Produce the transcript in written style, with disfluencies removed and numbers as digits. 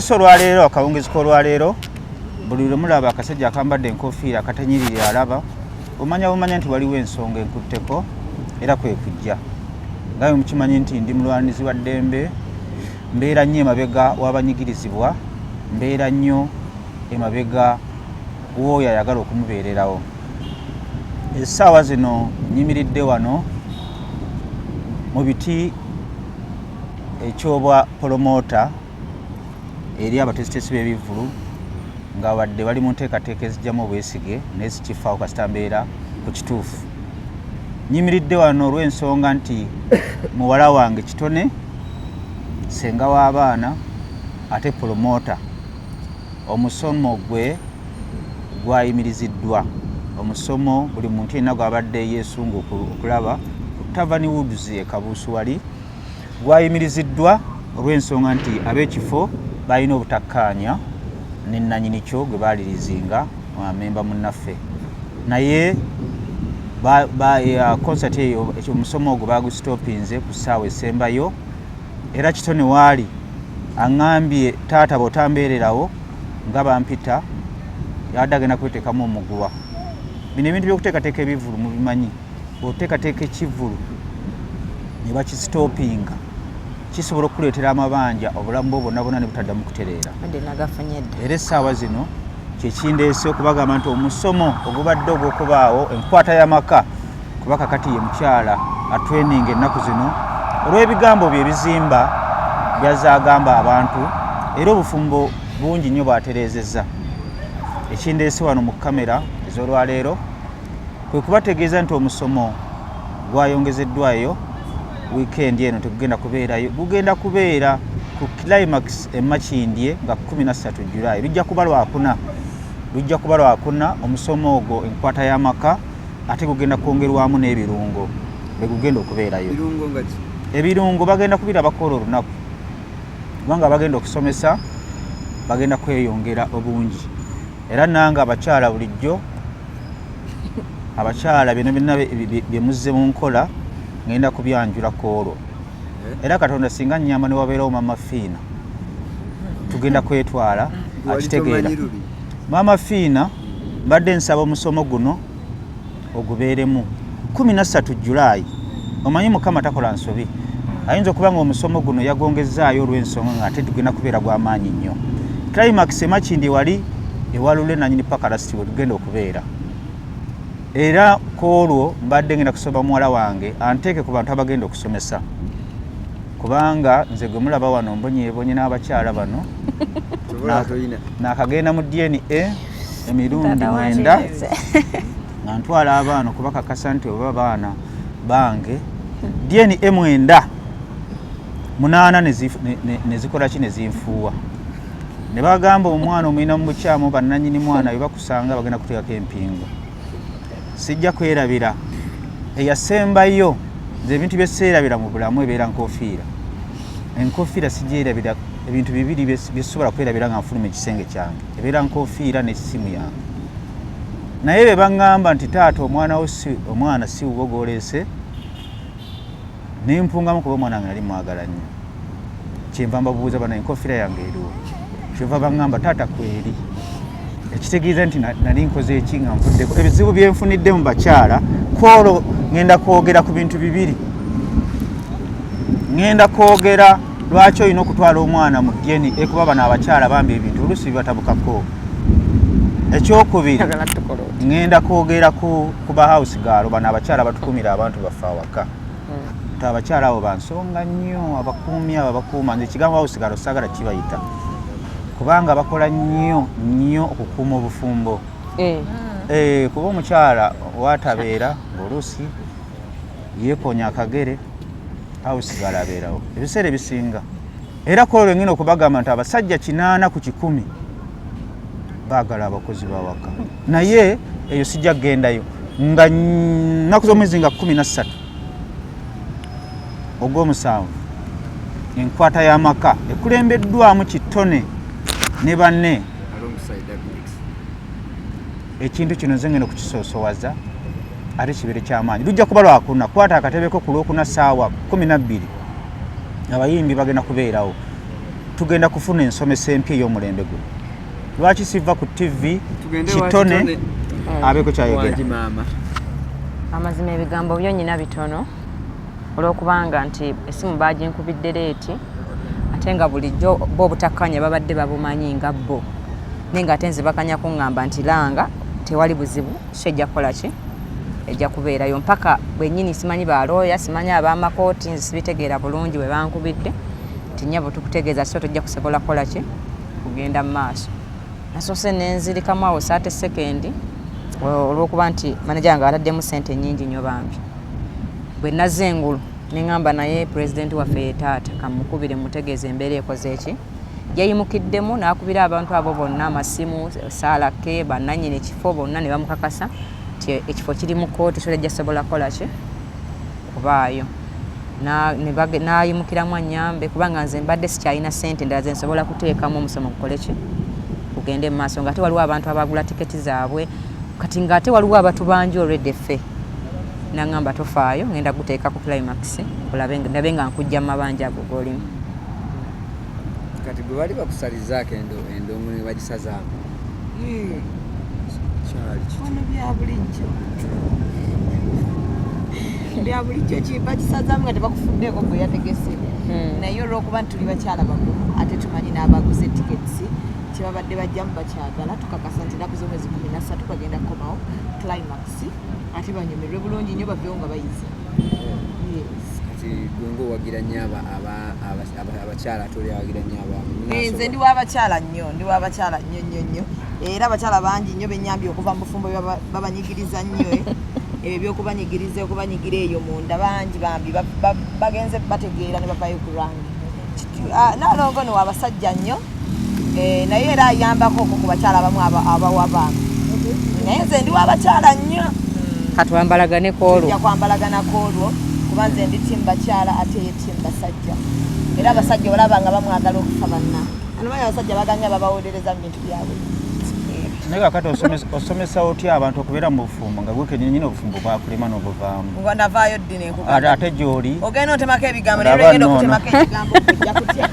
oluusi olwaleero akawungeezi k'olwaleero buli lwe mulaba akasajja akambadde enkofiira akatanyirire alaba bumanya nti waliwo ensonga enkutteko era kwe kujja nga bwe mukimanyi nti ndi mulwanizi wa ddembe mbeera nnyo emabega w'abanyigirizibwa mbeera nnyo emabega w'oyo ayagala okumubeererawo essaawa zino nyimiridde wano mu biti ekyobwa polomota eri abateesiteesi b'ebivvulu nga wadde bali mu nteekateeka ezijjamu obwesige naye zikifaawo kasita mbeera ku kituufu. Nyimiridde wano olw'ensonga nti muwala wange kitone senga w'abaana ate polomota omusomo gwe gwayimiriziddwa. Omusomo buli muntu yenna gw'abadde yeesunga okulaba ku Tavern Woods e Kabuusu wali gwayimiriziddwa olw'ensonga nti ab'ekifo balina obutakkaanya ne nnannyini kyo gwe baalirizinga memba munnaffe naye konsati eyo omusomo ogwo bagusitopinze ku ssaawa esembayo era kitone waali aŋŋambye taata bw'otambeererawo nga bampita yadde agenda kweteekamu omuguwa. Bino ebintu by'okuteekateeka ebivvulu mubimanyi, bw'oteekateeka ekivvulu ne bakisitopinga kisobola okuleetera amabanja obulamu bwo bwonna ne butaddamu kutereera. Era essaawa zino kyekindeese okubagamba nti omusomo ogubadde ogw'okubaawo enkwata y'amaka kuba kakati ye mukyala atweninga ennaku zino olw'ebigambo bye bizimba byazaagamba abantu era obufumbo bungi nnyo bwatereezezza. Ekindeese wano mu kamera ez'olwaleero kwe kubategeeza nti omusomo gwayongezeddwayo wiikendi eno tegugenda kubeerayo, gugenda kubeera ku climax e Makindye nga 13 Julayi. Lujja kuba lwakuna omusomo ogwo enkwata y'amaka ate gugenda kwongerwamu n'ebirungo bwe gugenda okubeerayo. Ebirungo bagenda kubirabako olunaku kubanga bagenda okusomesa bagenda kweyongera obungi era nange abakyala bulijjo abakyala byonna bye muzze mu nkola ngenda kubyanjulako olwo era Katonda singa nnyamba ne wabeerawo Mama Fiina tugenda kwetwala akitegeera. Mama Fiina mbadde nsaba omusomo guno ogubeeremu 13 Julayi. Omanyi Mukama takola nsobi, ayinza okuba nga omusomo guno yagongezaayo olw'ensonga nga ate tugenda kubeera gw'amaanyi nnyo. Climax e Makindye wali ewalule nanyini paka lasiti we tugenda okubeera era kwolwo mbadde ngenda kusoma muwala wange anteeke ku bantu abagenda okusomesa kubanga nze gwe mulaba wano mbonyeebonye n'abakyala bano nakagenda mu DNA emirundi 9 nga ntwala abaana okubakakasa nti oba baana bange DNA 9 nezikola ki nezinfuuwa ne bagamba omwana omulina mu bukyamu bannannyini mwana bwe bakusanga bagenda kuteekako empingo. Sijja kwerabira eyasembayo nze ebintu bye sseerabira mu bulamu ebeera nkofiira. Enkofiira sigyerabira ebintu bibiri byesobola kwerabira nga nfuluma ekisenge kyange ebeera nkofiira n'essimu yange. Naye be baŋŋamba nti taata omwana si wuwo gw'oleese ne mpungamu kuba omwana wange nali mwagala nnyo. Kyenva mbabuuza bano enkofiira yange eriwo, kyenva baŋŋamba taata kweri. Ekitegeeza nti nali nkoze eki nga nvuddeko. Ebizibu bye nfunidde mu bakyala kwolwo ngenda kwogera ku bintu bibiri. Ngenda kwogera lwaki olina okutwala omwana mu DNA kuba bano abakyala bambi ebintu oluusi bibatabukako. Ekyokubiri ngenda kwogera ku ba house girl bano abakyala batukumira abantu baffe awaka. Abakyala abo bansonga nnyo abakuumi abo abakuuma nze ekigambo house girl saagala kibayita kubanga bakola nnyo okukuuma obufumbo. Kuba omukyala watabeera ng'oluusi yeekonya akagere house girl abeerawo ebiseera ebisinga era kwolwo ngina okubagamba nti abasajja 8 ku 10 baagala abakozi bawaka naye eyo sijja kugendayo nga nnaku z'omwezi nga 13 ogw'omusanvu enkwata y'amaka ekulembeddwamu Kitone ne banne. Ekintu kino nze ngenda okukisoosowaza ate kibeere ky'amaanyi. Lujja kuba lwakuna kwata akatebeko ku lwokuna ssaawa 12 abayimbi bagenda kubeerawo tugenda kufuna ensomesa empya ey'omulembe guno. Lwaki siva ku TV kitone abeko kyayogera? Amazima ebigambo byo nyina bitono olw'okubanga nti essimu baaginkubidde leeti ate nga bulijjo bo obutakkanya babadde babumanyi nga bo naye nga ate nzibakanya kuŋŋamba nti langa tewali buzibu so ejja kukola ki ejja kubeerayo mpaka bwennyini simanyi balooya simanyi ab'amakooti nzisibitegeera bulungi bwe bankubidde nti nnyabo tukutegeeza so tojja kusobola kukola ki kugenda mu maaso. Nasoose nenzirikamu awo 30 sekendi olw'okuba nti manager nga ataddemu ssente nnyingi nnyo bambi. Bwe nazza engulu ne ŋŋamba naye pulezidenti waffe ye taata kamukubire mutegeeza embeera ekoze eki. Yayimukiddemu n'akubira abantu abo bonna amasimu Saalake bannannyini ekifo bonna ne bamukakasa nti ekifo kiri mu kkooti so ejja sobola kukola ki kubaayo. N'ayimukiramu annyambe kubanga nze mbadde sikyalina ssente endala ze nsobola kuteekamu omusomo gukole ki kugende mu maaso ng'ate waliwo abantu abagula tiketi zaabwe kati ng'ate waliwo abatubanji olwedde ffe. N'aŋŋamba tofaayo ngenda kuteeka ku climax ndabe nga nkujja mu mabanja ago g'olimu. Kati bwe bali bakusalizaako endongo ne bagisazaamu ono bya bulijjo bakisazaamu nga tebakufuddeeko bwe yategese naye olw'okuba nti tuli bakyala bakulu ate tumanyi n'abaguze tiketsi kyebabadde bajjamu bakyagala tukakasa nti ennaku z'omwezi 13 bagenda kukomawo climax ate banyumirwe bulungi nnyo baveewo nga bayize. kati gwenga owagira nnyo abakyala atoli awagira nnyo nze ndi w'abakyala nnyo nnyo era abakyala bangi nnyo bennyambye okuva mu bufumbo babanyigiriza nnyo ebyokubanyigiriza okubanyigira eyo munda bangi bambi bagenze bategeera ne bavayo ku lwange. Nalongo no abasajja nnyo naye era ayambako ku bakyala abamu abawabaana naye nze ndi w'abakyala nnyo. Katwambalaganeko olwo ja kwambalaganako olwo kuba nze ndi timu bakyala ate ye timu basajja era abasajja olabanga bamwagala okufa banna anamanyi abasajja baganya babawolereza mu bintu byabwe. Naye kakati osomesa otya abantu okubeera mu bufumbo nga gwe kennyini obufumbo bwakulema n'obuvaamu? Ngo navaayo ddi ne nkugamba ate gy'oli ogenda otemako ebigambo naye olwegenda okutemako ekigambo kujja kutya